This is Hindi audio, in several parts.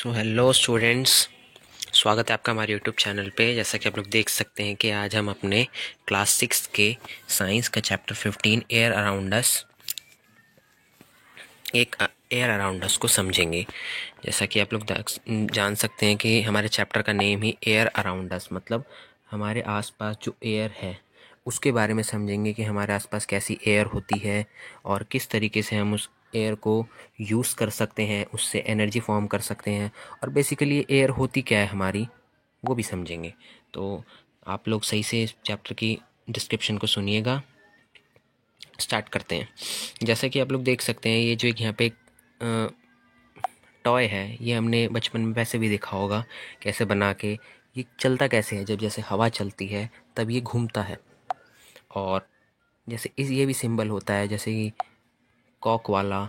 हेलो स्टूडेंट्स, स्वागत है आपका हमारे यूट्यूब चैनल पे। जैसा कि आप लोग देख सकते हैं कि आज हम अपने क्लास 6 के साइंस का chapter 15 air around us air around us को समझेंगे। जैसा कि आप लोग जान सकते हैं कि हमारे चैप्टर का नेम ही एयर अराउंड अस, मतलब हमारे आसपास जो एयर है उसके बारे में समझेंगे कि हमारे आसपास कैसी एयर होती है और किस तरीके से हम उस एयर को यूज़ कर सकते हैं, उससे एनर्जी फॉर्म कर सकते हैं और बेसिकली एयर होती क्या है हमारी, वो भी समझेंगे। तो आप लोग सही से इस चैप्टर की डिस्क्रिप्शन को सुनिएगा। स्टार्ट करते हैं। जैसा कि आप लोग देख सकते हैं, ये जो एक यहाँ पे टॉय है, ये हमने बचपन में वैसे भी देखा होगा कैसे बना के। ये चलता कैसे है, जब जैसे हवा चलती है तब ये घूमता है। और जैसे ये भी सिंबल होता है, जैसे कि कॉक वाला,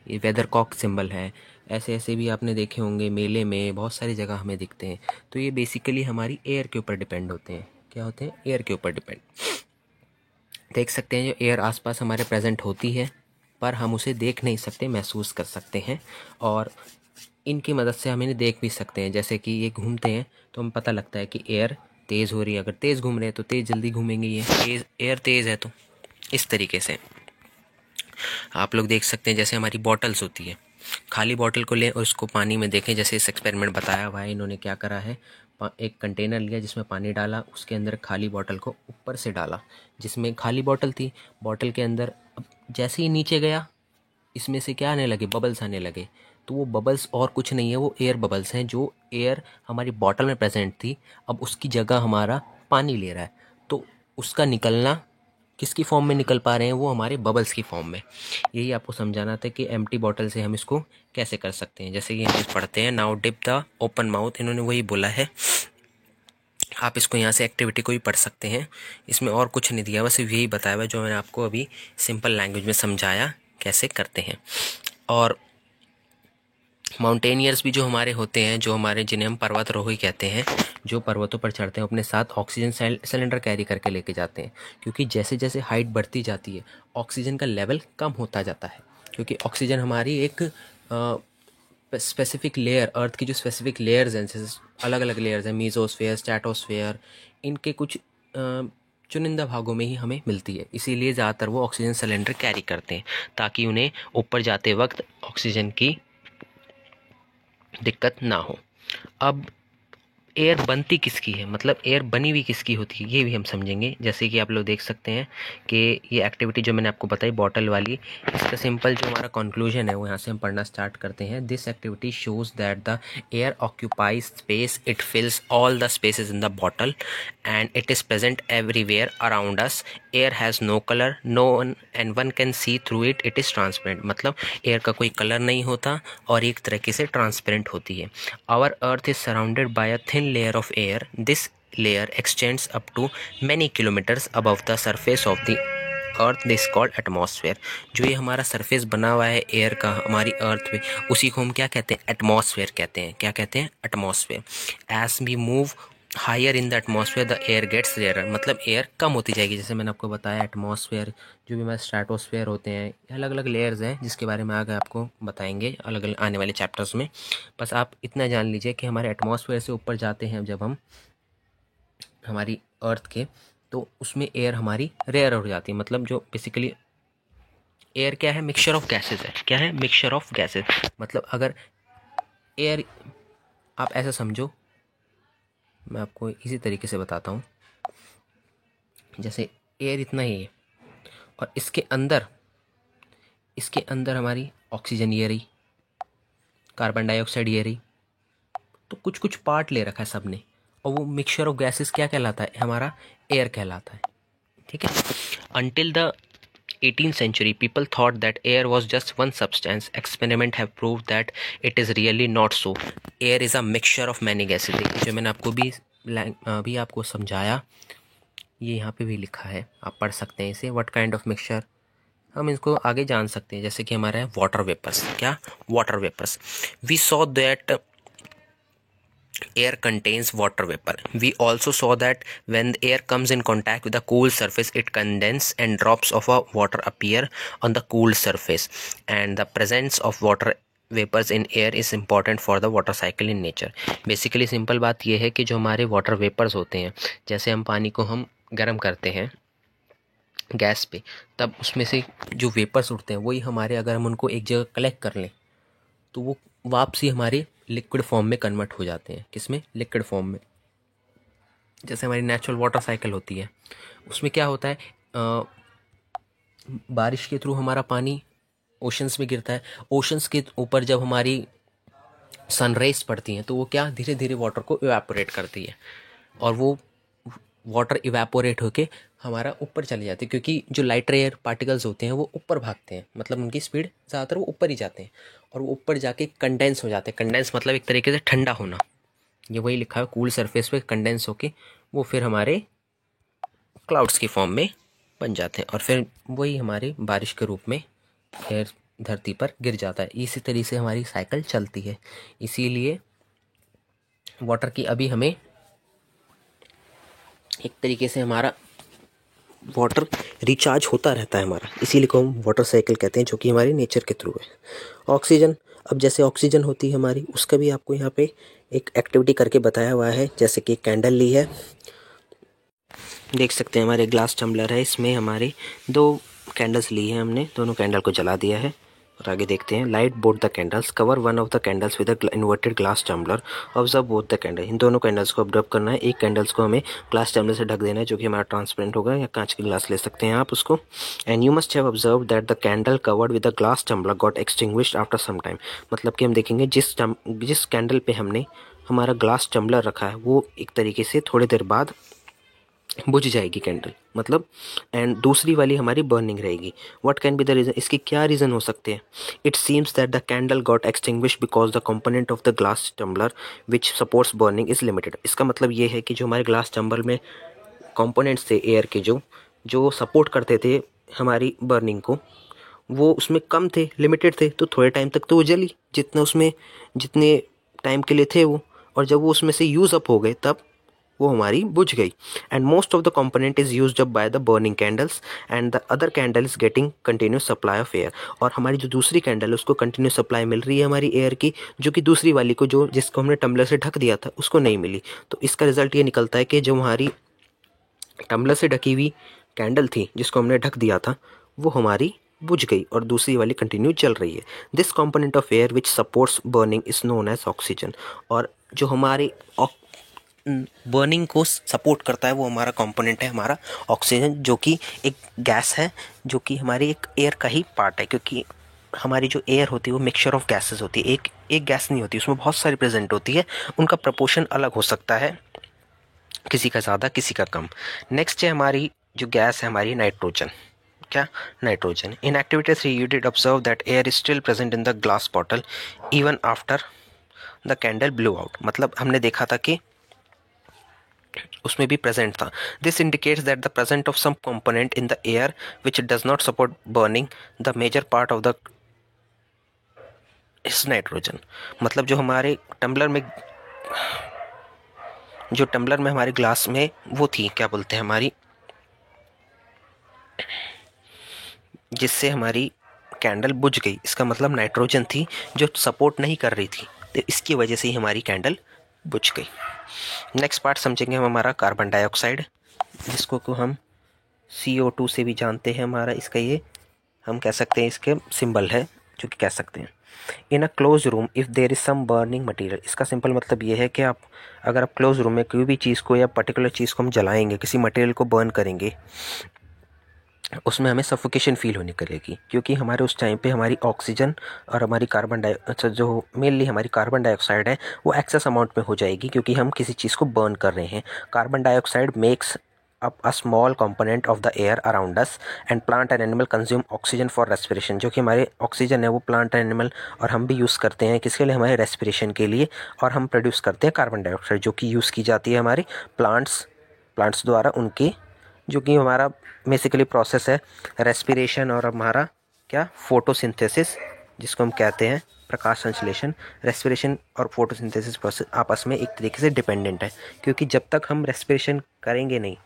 ये वेदर कॉक सिंबल है। ऐसे ऐसे भी आपने देखे होंगे, मेले में बहुत सारी जगह हमें दिखते हैं। तो ये बेसिकली हमारी एयर के ऊपर डिपेंड होते हैं। क्या होते हैं? एयर के ऊपर डिपेंड। देख सकते हैं जो एयर आसपास हमारे प्रेजेंट होती है, पर हम उसे देख नहीं सकते, महसूस कर सकते हैं और इनकी मदद से हम इन्हें देख भी सकते हैं। जैसे कि ये घूमते हैं तो हमें पता लगता है कि एयर तेज़ हो रही है। अगर तेज़ घूम रहे हैं तो तेज़ जल्दी घूमेंगे, ये एयर तेज़ है। तो इस तरीके से आप लोग देख सकते हैं, जैसे हमारी बॉटल्स होती है, खाली बॉटल को लें और उसको पानी में देखें। जैसे इस एक्सपेरिमेंट बताया हुआ है, इन्होंने क्या करा है, एक कंटेनर लिया जिसमें पानी डाला, उसके अंदर खाली बॉटल को ऊपर से डाला, जिसमें खाली बॉटल थी। बॉटल के अंदर अब जैसे ही नीचे गया, इसमें से क्या आने लगे, बबल्स आने लगे। तो वो बबल्स और कुछ नहीं है, वो एयर बबल्स हैं। जो एयर हमारी बॉटल में प्रेजेंट थी, अब उसकी जगह हमारा पानी ले रहा है। तो उसका निकलना किसकी फॉर्म में निकल पा रहे हैं, वो हमारे बबल्स की फॉर्म में। यही आपको समझाना था कि एम्प्टी बॉटल से हम इसको कैसे कर सकते हैं। जैसे कि हम पढ़ते हैं, now dip the open mouth, इन्होंने वही बोला है। आप इसको यहाँ से एक्टिविटी को भी पढ़ सकते हैं, इसमें और कुछ नहीं दिया, बस यही बताया हुआ जो मैंने आपको अभी सिंपल लैंग्वेज में समझाया कैसे करते हैं। और माउंटेनियर्स भी जो हमारे होते हैं, जो हमारे जिन्हें हम पर्वतारोही कहते हैं, जो पर्वतों पर चढ़ते हैं, अपने साथ ऑक्सीजन सिलेंडर कैरी करके लेके जाते हैं। क्योंकि जैसे जैसे हाइट बढ़ती जाती है, ऑक्सीजन का लेवल कम होता जाता है। क्योंकि ऑक्सीजन हमारी एक स्पेसिफिक लेयर, अर्थ की जो स्पेसिफिक लेयर्स हैं, जैसे अलग अलग लेयर्स हैं, मीजोस्फेयर, स्ट्रेटोस्फेयर, इनके कुछ चुनिंदा भागों में ही हमें मिलती है। इसीलिए ज़्यादातर वो ऑक्सीजन सिलेंडर कैरी करते हैं, ताकि उन्हें ऊपर जाते वक्त ऑक्सीजन की दिक्कत ना हो। अब एयर बनती किसकी है, मतलब एयर बनी हुई किसकी होती है, ये भी हम समझेंगे। जैसे कि आप लोग देख सकते हैं कि ये एक्टिविटी जो मैंने आपको बताई बॉटल वाली, इसका सिंपल जो हमारा कंक्लूजन है वो यहाँ से हम पढ़ना स्टार्ट करते हैं। This activity shows that the air occupies space, it fills all the spaces in the bottle and it is present everywhere around us. Air has no colour, no one and one can see through it, it is transparent. मतलब एयर का कोई कलर नहीं होता और एक तरीके से ट्रांसपेरेंट होती है। Our earth is surrounded by a thin layer of air. This layer extends up to many kilometres above the surface of the earth, this called atmosphere. जो ये हमारा सरफेस बना हुआ है एयर का हमारी अर्थ पे, उसी को हम क्या कहते हैं, एटमॉस्फेयर कहते हैं। क्या कहते हैं? Atmosphere. As we move higher in the atmosphere the air gets rarer, मतलब एयर कम होती जाएगी। जैसे मैंने आपको बताया, एटमॉस्फेयर, जो भी हमारे स्ट्रेटोस्फेयर होते हैं, अलग अलग लेयर्स हैं जिसके बारे में आगे आपको बताएंगे अलग अलग आने वाले चैप्टर्स में। बस आप इतना जान लीजिए कि हमारे एटमॉस्फेयर से ऊपर जाते हैं जब हम हमारी अर्थ के, तो उसमें एयर हमारी रेयर हो जाती है। मतलब जो बेसिकली एयर क्या है, मिक्सचर ऑफ गैसेज है। क्या है? Mixture of gases. मतलब अगर एयर, आप ऐसा समझो, मैं आपको इसी तरीके से बताता हूँ। जैसे एयर इतना ही है और इसके अंदर हमारी ऑक्सीजन ये रही, कार्बन डाइऑक्साइड ये रही, तो कुछ कुछ पार्ट ले रखा है सबने, और वो मिक्सचर ऑफ गैसेस क्या कहलाता है, हमारा एयर कहलाता है। ठीक है। Until the 18th century, people thought that air was just one substance. Experiment have proved that it is really not so. Air is a mixture of many gases. देखिए जो मैंने आपको भी आपको समझाया, ये यहाँ पे भी लिखा है, आप पढ़ सकते हैं इसे। व्हाट काइंड ऑफ मिक्सचर, हम इसको आगे जान सकते हैं। जैसे कि हमारा है वाटर वेपर्स। क्या? Water vapours. We saw that air contains water vapor. We also saw that when the air comes in contact with a cool surface, it condenses and drops of a water appear on the cool surface, and the presence of water vapours in air is important for the water cycle in nature. Basically simple बात यह है कि जो हमारे वाटर वेपर्स होते हैं, जैसे हम पानी को हम गर्म करते हैं गैस पे, तब उसमें से जो वेपर्स उठते हैं वही हमारे, अगर हम उनको एक जगह कलेक्ट कर लें तो वो वापसी हमारे लिक्विड फॉर्म में कन्वर्ट हो जाते हैं। किसमें? लिक्विड फॉर्म में। जैसे हमारी नेचुरल वाटर साइकिल होती है, उसमें क्या होता है, बारिश के थ्रू हमारा पानी ओशंस में गिरता है। ओशंस के ऊपर जब हमारी सनराइज पड़ती हैं तो वो क्या, धीरे धीरे वाटर को इवेपोरेट करती है, और वो वाटर इवेपोरेट होके हमारा ऊपर चले जाते हैं, क्योंकि जो लाइटर एयर पार्टिकल्स होते हैं वो ऊपर भागते हैं, मतलब उनकी स्पीड ज़्यादातर वो ऊपर ही जाते हैं, और वो ऊपर जाके कंडेंस हो जाते हैं। कंडेंस मतलब एक तरीके से ठंडा होना, ये वही लिखा है, कूल सरफेस पे कंडेंस होके वो फिर हमारे क्लाउड्स की फॉर्म में बन जाते हैं, और फिर वही हमारे बारिश के रूप में एयर धरती पर गिर जाता है। इसी तरीके से हमारी साइकिल चलती है। इसीलिए वाटर की अभी हमें एक तरीके से हमारा वाटर रिचार्ज होता रहता है हमारा, इसीलिए को हम वाटर साइकिल कहते हैं, जो कि हमारे नेचर के थ्रू है। ऑक्सीजन, अब जैसे ऑक्सीजन होती है हमारी, उसका भी आपको यहाँ पे एक एक्टिविटी करके बताया हुआ है। जैसे कि कैंडल ली है, देख सकते हैं हमारे ग्लास टम्बलर है, इसमें हमारे 2 कैंडल्स ली है हमने, दोनों कैंडल को जला दिया है। और आगे देखते हैं, light both the candles, cover one of the candles with a inverted glass tumbler, observe both the candle. इन दोनों कैंडल्स को ऑब्जर्व करना है। एक कैंडल्स को हमें ग्लास टम्बलर से ढक देना है, जो कि हमारा ट्रांसपेरेंट होगा, या कांच की ग्लास ले सकते हैं आप उसको। And you must have observe that the candle covered with the glass tumbler got extinguished after some time. मतलब कि हम देखेंगे जिस कैंडल पे हमने हमारा ग्लास टम्बलर रखा है वो एक तरीके से थोड़ी देर बाद बुझ जाएगी कैंडल, मतलब, एंड दूसरी वाली हमारी बर्निंग रहेगी। What can be the reason? इसके क्या रीज़न हो सकते हैं? It seems that the candle got extinguished because the component of the glass tumbler which supports burning is limited. इसका मतलब ये है कि जो हमारे ग्लास टम्बलर में कंपोनेंट्स थे एयर के, जो जो सपोर्ट करते थे हमारी बर्निंग को, वो उसमें कम थे, लिमिटेड थे, तो थोड़े टाइम तक तो वो जली, जितने टाइम के लिए थे वो, और जब वो उसमें से यूज़ अप हो गए तब वो हमारी बुझ गई। And most of the component is used up by the burning candles and the other candle is getting continuous supply of air. और हमारी जो दूसरी कैंडल है उसको कंटिन्यूस सप्लाई मिल रही है हमारी एयर की, जो कि दूसरी वाली को, जो जिसको हमने टम्बलर से ढक दिया था, उसको नहीं मिली। तो इसका रिजल्ट ये निकलता है कि जो हमारी टम्बलर से ढकी हुई कैंडल थी, जिसको हमने ढक दिया था, वो हमारी बुझ गई और दूसरी वाली कंटिन्यू चल रही है। This component of air which supports burning is known as oxygen. और जो हमारी बर्निंग को सपोर्ट करता है वो हमारा कंपोनेंट है हमारा ऑक्सीजन, जो कि एक गैस है, जो कि हमारी एक एयर का ही पार्ट है। क्योंकि हमारी जो एयर होती है वो मिक्सचर ऑफ गैसेस होती है, एक गैस नहीं होती, उसमें बहुत सारी प्रेजेंट होती है। उनका प्रपोर्शन अलग हो सकता है, किसी का ज़्यादा किसी का कम। नेक्स्ट है हमारी जो गैस है हमारी नाइट्रोजन। क्या? Nitrogen. In activity 3 you did observe that air is still present in the glass bottle even after the candle blew out. मतलब हमने देखा था कि उसमें भी प्रेजेंट था। This indicates that the present of some component in the air which does not support burning the major part of the is nitrogen. मतलब जो टम्बलर में हमारे ग्लास में वो थी, क्या बोलते हैं, हमारी, जिससे हमारी कैंडल बुझ गई, इसका मतलब नाइट्रोजन थी जो सपोर्ट नहीं कर रही थी, तो इसकी वजह से ही हमारी कैंडल बुझ गई। नेक्स्ट पार्ट समझेंगे हम हमारा कार्बन डाइऑक्साइड, जिसको को हम CO2 से भी जानते हैं। हमारा इसका ये हम कह सकते हैं, इसके सिंबल है, जो कि कह सकते हैं। In a close room if there is some burning material. इसका सिंपल मतलब ये है कि अगर आप क्लोज रूम में कोई भी चीज़ को या पर्टिकुलर चीज़ को हम जलाएंगे, किसी मटेरियल को बर्न करेंगे, उसमें हमें सफोकेशन फील होने करेगी, क्योंकि हमारे उस टाइम पे हमारी ऑक्सीजन और हमारी जो मेनली हमारी कार्बन डाइऑक्साइड है वो एक्सेस अमाउंट में हो जाएगी, क्योंकि हम किसी चीज़ को बर्न कर रहे हैं। Carbon dioxide makes up a small component of the air around us and plant and animal consume oxygen for respiration। जो कि हमारे ऑक्सीजन है वो प्लांट एंड एनिमल और हम भी यूज़ करते हैं, किसके लिए? हमारे रेस्पिरेशन के लिए। और हम प्रोड्यूस करते हैं कार्बन डाइऑक्साइड, जो कि यूज़ की जाती है हमारे प्लांट्स द्वारा, उनकी, जो कि हमारा बेसिकली प्रोसेस है रेस्पिरेशन और हमारा क्या, फोटोसिंथेसिस, जिसको हम कहते हैं प्रकाश संश्लेषण। रेस्पिरेशन और फोटोसिंथेसिस प्रोसेस आपस में एक तरीके से डिपेंडेंट है, क्योंकि जब तक हम रेस्पिरेशन करेंगे नहीं,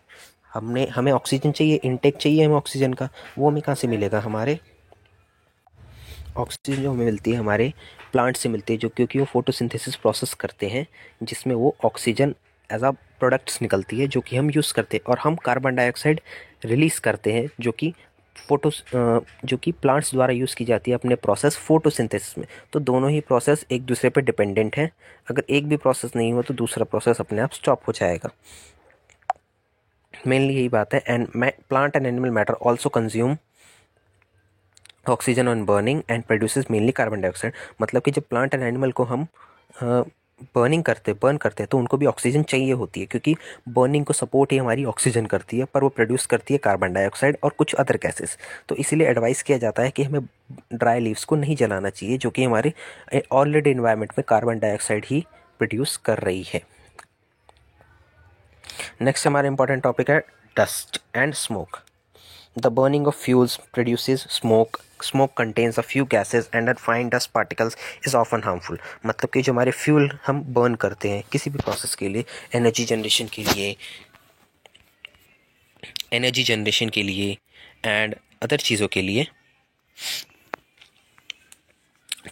हमें ऑक्सीजन चाहिए, इनटेक चाहिए हमें ऑक्सीजन का, वो हमें कहाँ से मिलेगा? हमारे ऑक्सीजन जो हमें मिलती है हमारे प्लांट से मिलती है, जो क्योंकि वो फोटोसिंथेसिस प्रोसेस करते हैं जिसमें वो ऑक्सीजन एज अ प्रोडक्ट्स निकलती है जो कि हम यूज़ करते हैं, और हम कार्बन डाइऑक्साइड रिलीज़ करते हैं जो कि प्लांट्स द्वारा यूज़ की जाती है अपने प्रोसेस फोटोसिंथेसिस में। तो दोनों ही प्रोसेस एक दूसरे पे डिपेंडेंट हैं। अगर एक भी प्रोसेस नहीं हो तो दूसरा प्रोसेस अपने आप स्टॉप हो जाएगा। मेनली यही बात है। And plant and animal matter also consume oxygen on burning and produces mainly carbon dioxide. मतलब कि जब प्लांट एंड एनिमल को हम बर्न करते हैं तो उनको भी ऑक्सीजन चाहिए होती है, क्योंकि बर्निंग को सपोर्ट ही हमारी ऑक्सीजन करती है, पर वो प्रोड्यूस करती है कार्बन डाइऑक्साइड और कुछ अदर गैसेस। तो इसीलिए एडवाइस किया जाता है कि हमें ड्राई लीव्स को नहीं जलाना चाहिए, जो कि हमारे ऑलरेडी इन्वायरमेंट में कार्बन डाइऑक्साइड ही प्रोड्यूस कर रही है। नेक्स्ट हमारा इंपॉर्टेंट टॉपिक है dust and smoke. The burning of fuels produces smoke. Smoke contains a few gases and fine dust particles is often harmful. मतलब कि जो हमारे फ्यूल हम बर्न करते हैं किसी भी प्रोसेस के लिए, एनर्जी जनरेशन के लिए एंड अदर चीज़ों के लिए,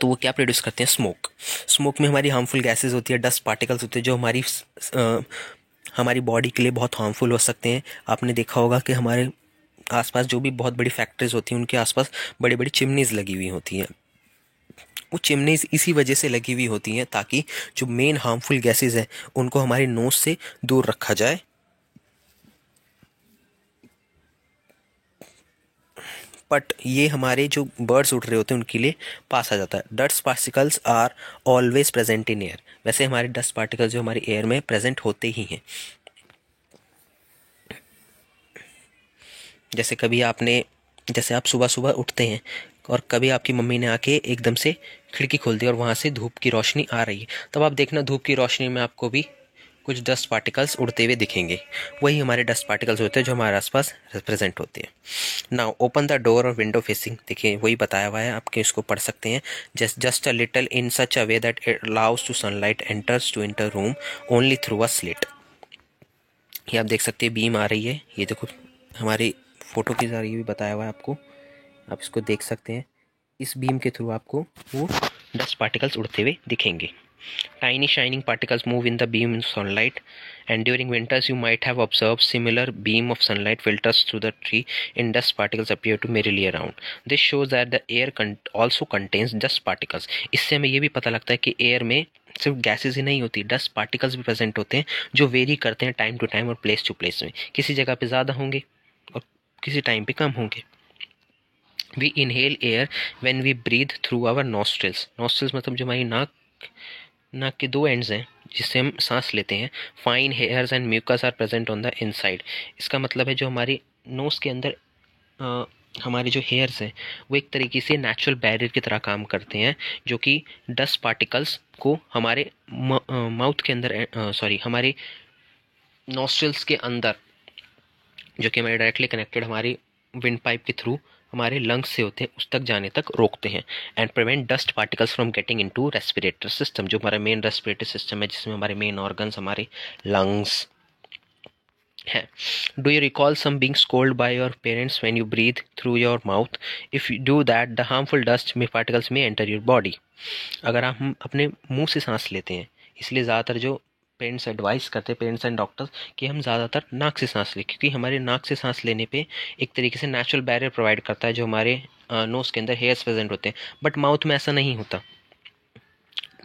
तो वो क्या प्रोड्यूस करते हैं? स्मोक। स्मोक में हमारी हार्मफुल गैसेस होती है, डस्ट पार्टिकल्स होते हैं जो हमारी बॉडी के लिए बहुत हार्मफुल हो सकते हैं। आपने देखा होगा कि हमारे आसपास जो भी बहुत बड़ी फैक्ट्रीज होती हैं उनके आसपास बड़ी बड़ी चिमनीज लगी हुई होती हैं। वो चिमनीज इसी वजह से लगी हुई होती हैं ताकि जो मेन हार्मफुल गैसेस हैं उनको हमारे नोज से दूर रखा जाए। बट ये हमारे जो बर्ड्स उड़ रहे होते हैं उनके लिए पास आ जाता है। Dust particles are always present in air. वैसे हमारे डस्ट पार्टिकल्स जो हमारे एयर में प्रेजेंट होते ही हैं। जैसे आप सुबह सुबह उठते हैं और कभी आपकी मम्मी ने आके एकदम से खिड़की खोल दी और वहाँ से धूप की रोशनी आ रही है, तब आप देखना धूप की रोशनी में आपको भी कुछ डस्ट पार्टिकल्स उड़ते हुए दिखेंगे। वही हमारे डस्ट पार्टिकल्स होते हैं जो हमारे आसपास रिप्रेजेंट होते हैं। नाउ ओपन द डोर और विंडो फेसिंग। देखिए वही बताया हुआ है, आपके इसको पढ़ सकते हैं। Just a little in such a way that it allows to sunlight enters to enter room only through a slit. ये आप देख सकते हैं बीम आ रही है, ये देखो हमारी फोटो के जरिए भी बताया हुआ है आपको, आप इसको देख सकते हैं। इस बीम के थ्रू आपको वो डस्ट पार्टिकल्स उड़ते हुए दिखेंगे। Tiny shining particles move in the beam in sunlight, and during winters you might have observed similar beam of sunlight filters through the tree and dust particles appear to merely around. This shows that the air also contains dust particles. इससे हमें ये भी पता लगता है कि एयर में सिर्फ गैसेस ही नहीं होती, डस्ट पार्टिकल्स भी प्रेजेंट होते हैं जो वेरी करते हैं टाइम टू टाइम और प्लेस टू प्लेस में। किसी जगह पे ज़्यादा होंगे और किसी टाइम पे कम होंगे। We inhale air when we breathe through our nostrils. Nostrils मतलब जो हमारी नाक के दो एंड्स हैं जिससे हम सांस लेते हैं। Fine hairs and mucus are present on the inside. इसका मतलब है जो हमारी नोज के अंदर हमारे जो हेयर्स हैं वो एक तरीके से नेचुरल बैरियर की तरह काम करते हैं, जो कि डस्ट पार्टिकल्स को हमारे माउथ के अंदर हमारे नॉस्ट्रल्स के अंदर, जो कि हमारे डायरेक्टली कनेक्टेड हमारी विंड पाइप के थ्रू हमारे लंग्स से होते हैं, उस तक जाने तक रोकते हैं। And prevent dust particles from getting into respiratory system, जो हमारा मेन रेस्पिरेटरी सिस्टम है जिसमें हमारे मेन ऑर्गन्स हमारे लंग्स है। Do you recall some being scolded by your parents when you breathe through your mouth? If you do that the harmful dust में पार्टिकल्स में एंटर योर बॉडी। अगर हम अपने मुंह से सांस लेते हैं, इसलिए ज़्यादातर जो पेरेंट्स एडवाइस करते हैं, पेरेंट्स एंड डॉक्टर्स, कि हम ज़्यादातर नाक से सांस लें, क्योंकि हमारे नाक से सांस लेने पे एक तरीके से नेचुरल बैरियर प्रोवाइड करता है जो हमारे नोज़ के अंदर हेयर्स प्रेजेंट होते हैं। बट माउथ में ऐसा नहीं होता।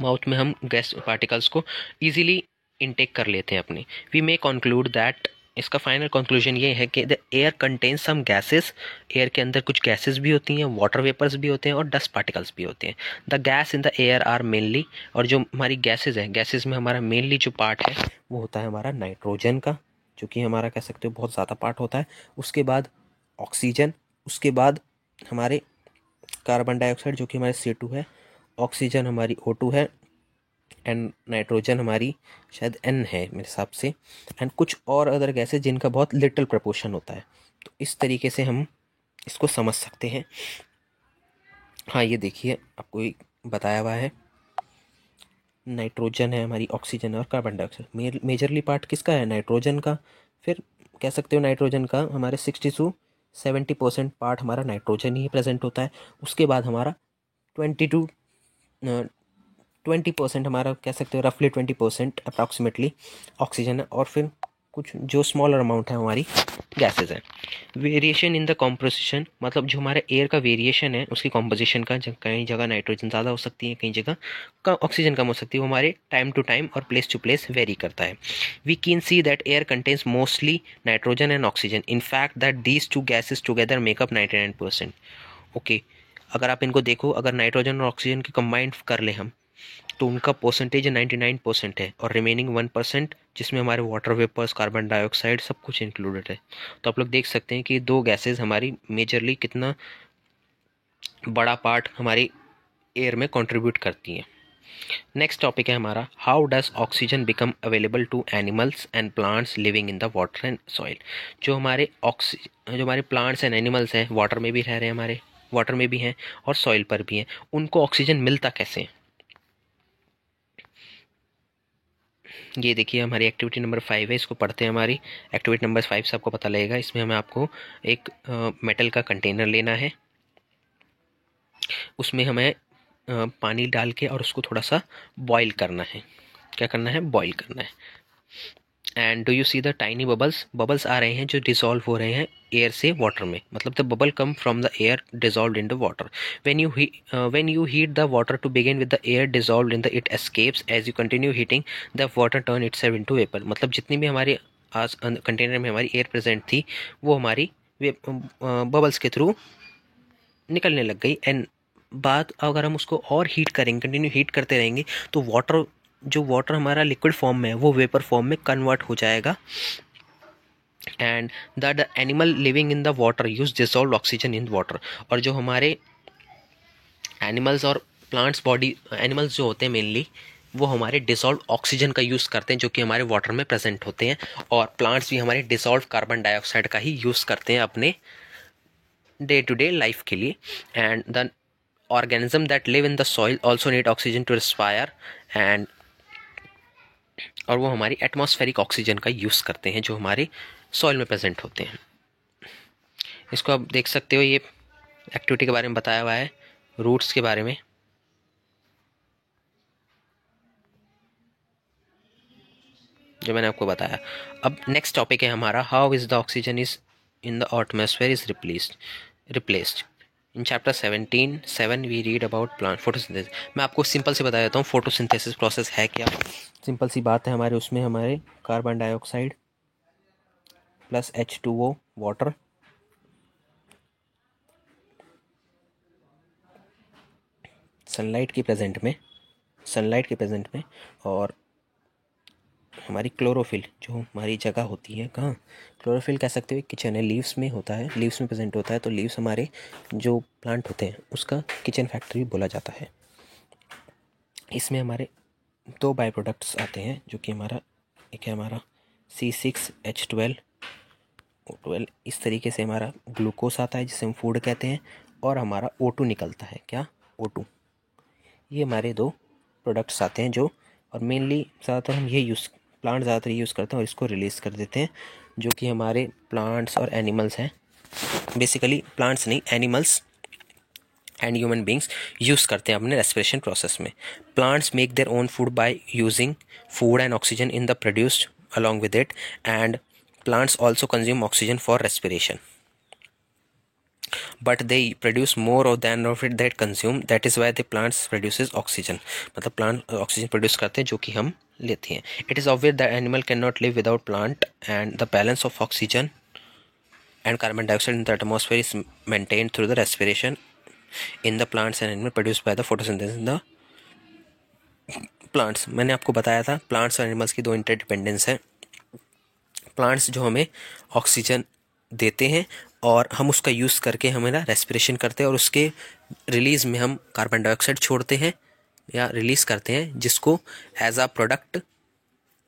माउथ में हम गैस पार्टिकल्स को ईजिली इनटेक कर लेते हैं अपने। वी मे कंक्लूड दैट, इसका फाइनल कंक्लूजन ये है कि the air contains some gases. Air के अंदर कुछ गैसेस भी होती हैं, वाटर वेपर्स भी होते हैं और डस्ट पार्टिकल्स भी होते हैं। The gas in the air are mainly, और जो हमारी गैसेस हैं, गैसेस में हमारा मेनली जो पार्ट है वो होता है हमारा नाइट्रोजन का, जो कि हमारा कह सकते हो बहुत ज़्यादा पार्ट होता है। उसके बाद ऑक्सीजन, उसके बाद हमारे कार्बन डाइऑक्साइड जो कि हमारे C2 है, ऑक्सीजन हमारी O2 है, एंड नाइट्रोजन हमारी शायद N है मेरे हिसाब से, एंड कुछ और अदर गैसेस जिनका बहुत लिटिल प्रपोर्शन होता है। तो इस तरीके से हम इसको समझ सकते हैं। हाँ ये देखिए आपको बताया हुआ है, नाइट्रोजन है हमारी, ऑक्सीजन है और कार्बन डाइऑक्साइड। मेजरली पार्ट किसका है? नाइट्रोजन का। फिर कह सकते हो नाइट्रोजन का हमारे 60 to 70% पार्ट हमारा नाइट्रोजन ही प्रेजेंट होता है। उसके बाद हमारा 20 to 20% हमारा कह सकते हो, रफली 20% अप्रॉक्सीमेटली ऑक्सीजन है, और फिर कुछ जो स्मॉलर अमाउंट है हमारी गैसेज हैं। वेरिएशन इन द कॉम्पोजिशन, मतलब जो हमारे एयर का वेरिएशन है उसकी कॉम्पोजिशन का, कहीं जगह नाइट्रोजन ज़्यादा हो सकती है, कहीं जगह ऑक्सीजन कम हो सकती है, वो हमारे टाइम टू टाइम और प्लेस टू प्लेस वेरी करता है। We can see that air contains mostly nitrogen and oxygen, in fact that these two gases together make up 99%। Okay, अगर आप इनको देखो, अगर नाइट्रोजन और ऑक्सीजन की कंबाइंड कर ले हम, तो उनका परसेंटेज 99% है, और रिमेनिंग 1% जिसमें हमारे वाटर वेपर्स, कार्बन डाइऑक्साइड सब कुछ इंक्लूडेड है। तो आप लोग देख सकते हैं कि दो गैसेज हमारी मेजरली कितना बड़ा पार्ट हमारी एयर में कंट्रीब्यूट करती हैं। नेक्स्ट टॉपिक है हमारा, how does oxygen become available to animals and plants living in the water and soil. जो हमारे प्लांट्स एंड एनिमल्स हैं, वाटर में भी रह रहे हैं, हमारे वाटर में भी हैं और सॉइल पर भी हैं, उनको ऑक्सीजन मिलता कैसे है। ये देखिए हमारी एक्टिविटी नंबर 5 है, इसको पढ़ते हैं। हमारी एक्टिविटी नंबर 5 से आपको पता लगेगा, इसमें हमें आपको एक मेटल का कंटेनर लेना है, उसमें हमें पानी डाल के और उसको थोड़ा सा बॉईल करना है। क्या करना है? बॉईल करना है। And do you see the tiny bubbles, bubbles आ रहे हैं जो डिसॉल्व हो रहे हैं एयर से वाटर में, मतलब the bubble come from the air dissolved in the water. When you heat the water to begin with the air dissolved in the, it escapes as you continue heating the water turn itself into vapour. मतलब जितनी भी हमारे आज कंटेनर में हमारी एयर प्रेजेंट थी, वो हमारी बबल्स के थ्रू निकलने लग गई। एंड बात अगर हम उसको और हीट करेंगे, कंटिन्यू हीट करते रहेंगे, तो वाटर हमारा लिक्विड फॉर्म में है वो वेपर फॉर्म में कन्वर्ट हो जाएगा। And the animal living in the water use dissolve oxygen in water. और जो हमारे एनिमल्स और प्लांट्स बॉडी, एनिमल्स जो होते हैं मेनली, वो हमारे डिसॉल्व ऑक्सीजन का यूज़ करते हैं जो कि हमारे वाटर में प्रेजेंट होते हैं, और प्लांट्स भी हमारे डिसॉल्व कार्बन डाइऑक्साइड का ही यूज़ करते हैं अपने डे टू डे लाइफ के लिए। And the organism that live in the soil also need oxygen to respire, and और वो हमारी एटमॉस्फेरिक ऑक्सीजन का यूज़ करते हैं जो हमारे सॉइल में प्रेजेंट होते हैं। इसको आप देख सकते हो, ये एक्टिविटी के बारे में बताया हुआ है, रूट्स के बारे में। जो मैंने आपको बताया। अब नेक्स्ट टॉपिक है हमारा, how is the oxygen is in the atmosphere is replaced. In chapter 17 we read about plant photosynthesis. मैं आपको सिंपल से बता देता हूँ फोटोसिंथेसिस प्रोसेस है क्या। सिंपल सी बात है, हमारे उसमें हमारे carbon dioxide plus H2O water, sunlight के प्रेजेंट में और हमारी क्लोरोफिल, जो हमारी जगह होती है, कहाँ क्लोरोफिल कह सकते हो, किचन है, लीव्स में होता है, लीव्स में प्रेजेंट होता है। तो लीव्स हमारे जो प्लांट होते हैं उसका किचन फैक्ट्री बोला जाता है। इसमें हमारे दो बाई प्रोडक्ट्स आते हैं, जो कि हमारा एक है हमारा C6H12O12। इस तरीके से हमारा ग्लूकोस आता है जिसे हम फूड कहते हैं, और हमारा O2 निकलता है। क्या? O2। ये हमारे दो प्रोडक्ट्स आते हैं जो, और मेनली ज़्यादातर हम ये प्लांट ज़्यादातर यूज़ करते हैं और इसको रिलीज़ कर देते हैं, जो कि हमारे प्लांट्स और एनिमल्स हैं। बेसिकली प्लांट्स नहीं, animals and human beings use करते हैं अपने रेस्पिरेशन प्रोसेस में। Plants make their own food by using food and oxygen in the produced along with it, and plants also consume oxygen for respiration, but they produce more of it that consume, that is why the plants produces oxygen। मतलब प्लांट ऑक्सीजन प्रोड्यूस करते हैं जो कि हम लेते हैं। It is obvious that animal cannot live without plant, and the balance of oxygen and carbon dioxide in the atmosphere is maintained through the respiration in the plants and animal produced by the photosynthesis in the plants। मैंने आपको बताया था प्लांट्स और एनिमल्स की दो इंटरडिपेंडेंस है। प्लांट्स जो हमें ऑक्सीजन देते हैं और हम उसका यूज़ करके हमारा रेस्पिरेशन करते हैं, और उसके रिलीज़ में हम कार्बन डाइऑक्साइड छोड़ते हैं या रिलीज़ करते हैं, जिसको एज अ प्रोडक्ट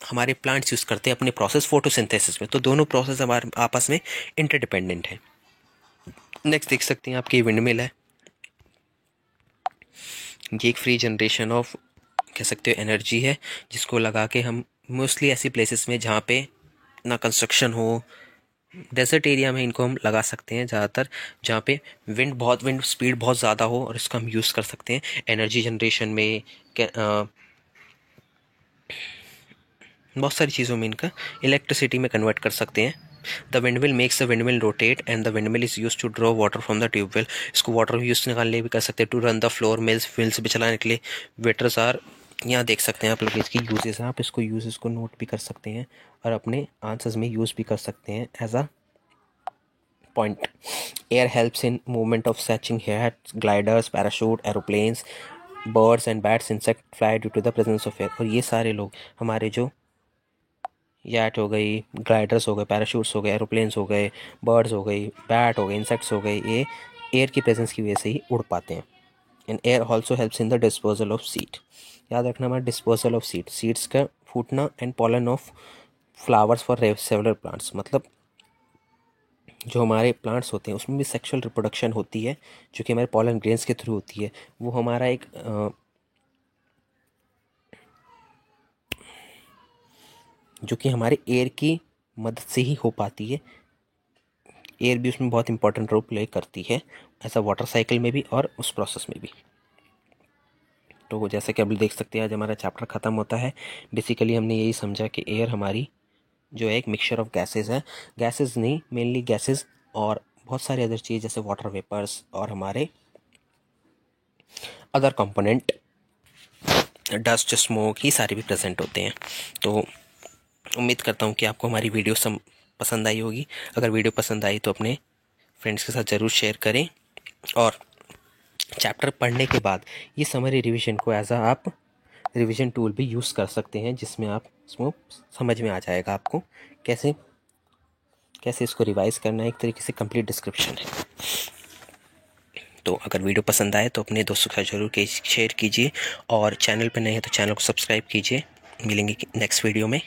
हमारे प्लांट्स यूज़ करते हैं अपने प्रोसेस फोटोसिंथेसिस में। तो दोनों प्रोसेस हमारे आपस में इंटरडिपेंडेंट है। नेक्स्ट देख सकते हैं आपकी विंडमिल है। ये एक फ्री जनरेशन ऑफ कह सकते हो एनर्जी है, जिसको लगा के हम मोस्टली ऐसी प्लेसेस में जहाँ पे ना कंस्ट्रक्शन हो डेजर्ट एरिया में इनको हम लगा सकते हैं ज़्यादातर, जहाँ पे विंड स्पीड बहुत ज़्यादा हो, और इसका हम यूज़ कर सकते हैं एनर्जी जनरेशन में, बहुत सारी चीज़ों में इनका इलेक्ट्रिसिटी में कन्वर्ट कर सकते हैं। The windmill makes the windmill rotate and the windmill is use to draw water from the tubewell. इसको वाटर यूज निकालने भी कर सकते हैं, to run the flour mills भी चलाने के लिए। वेटर्स आर, यहाँ देख सकते हैं आप लोग इसकी यूजेस हैं, आप इसको यूजेस को नोट भी कर सकते हैं और अपने आंसर्स में यूज़ भी कर सकते हैं as a point. Air helps in movement of searching hairs, gliders, parachute, aeroplanes, birds and bats, insect fly due to the presence of air. और ये सारे लोग हमारे जो याट हो गई, ग्लाइडर्स हो गए, पैराशूट्स हो गए, एरोप्लेन्स हो गए, बर्ड्स हो गई, बैट हो गए, इंसेक्ट्स हो गए, ये एयर की प्रेजेंस की वजह से ही उड़ पाते हैं। And air also helps in the disposal of seed. याद रखना हमारा डिस्पोजल ऑफ सीड, सीड्स का फूटना, and pollen of flowers for several plants. मतलब जो हमारे प्लांट्स होते हैं उसमें भी सेक्सुअल रिप्रोडक्शन होती है, जो कि हमारे पॉलन ग्रेन्स के थ्रू होती है। वो हमारा एक जो कि हमारे एयर की मदद से ही हो पाती है। एयर भी उसमें बहुत इंपॉर्टेंट रोल प्ले करती है, ऐसा वाटर साइकिल में भी और उस प्रोसेस में भी। तो जैसे कि अभी देख सकते हैं, आज हमारा चैप्टर ख़त्म होता है। बेसिकली हमने यही समझा कि एयर हमारी जो है एक मिक्सचर ऑफ गैसेस है, गैसेस नहीं, मेनली गैसेस और बहुत सारी अदर चीज़ जैसे वाटर वेपर्स और हमारे अदर कंपोनेंट, डस्ट, स्मोक, ये सारे भी प्रेजेंट होते हैं। तो उम्मीद करता हूँ कि आपको हमारी वीडियो पसंद आई होगी। अगर वीडियो पसंद आई तो अपने फ्रेंड्स के साथ ज़रूर शेयर करें, और चैप्टर पढ़ने के बाद ये समरी रिवीजन को एज आप रिवीजन टूल भी यूज़ कर सकते हैं, जिसमें आप इसको समझ में आ जाएगा आपको कैसे कैसे इसको रिवाइज करना है। एक तरीके से कंप्लीट डिस्क्रिप्शन है। तो अगर वीडियो पसंद आए तो अपने दोस्तों के साथ जरूर शेयर कीजिए, और चैनल पर नए हैं तो चैनल को सब्सक्राइब कीजिए। मिलेंगे नेक्स्ट वीडियो में।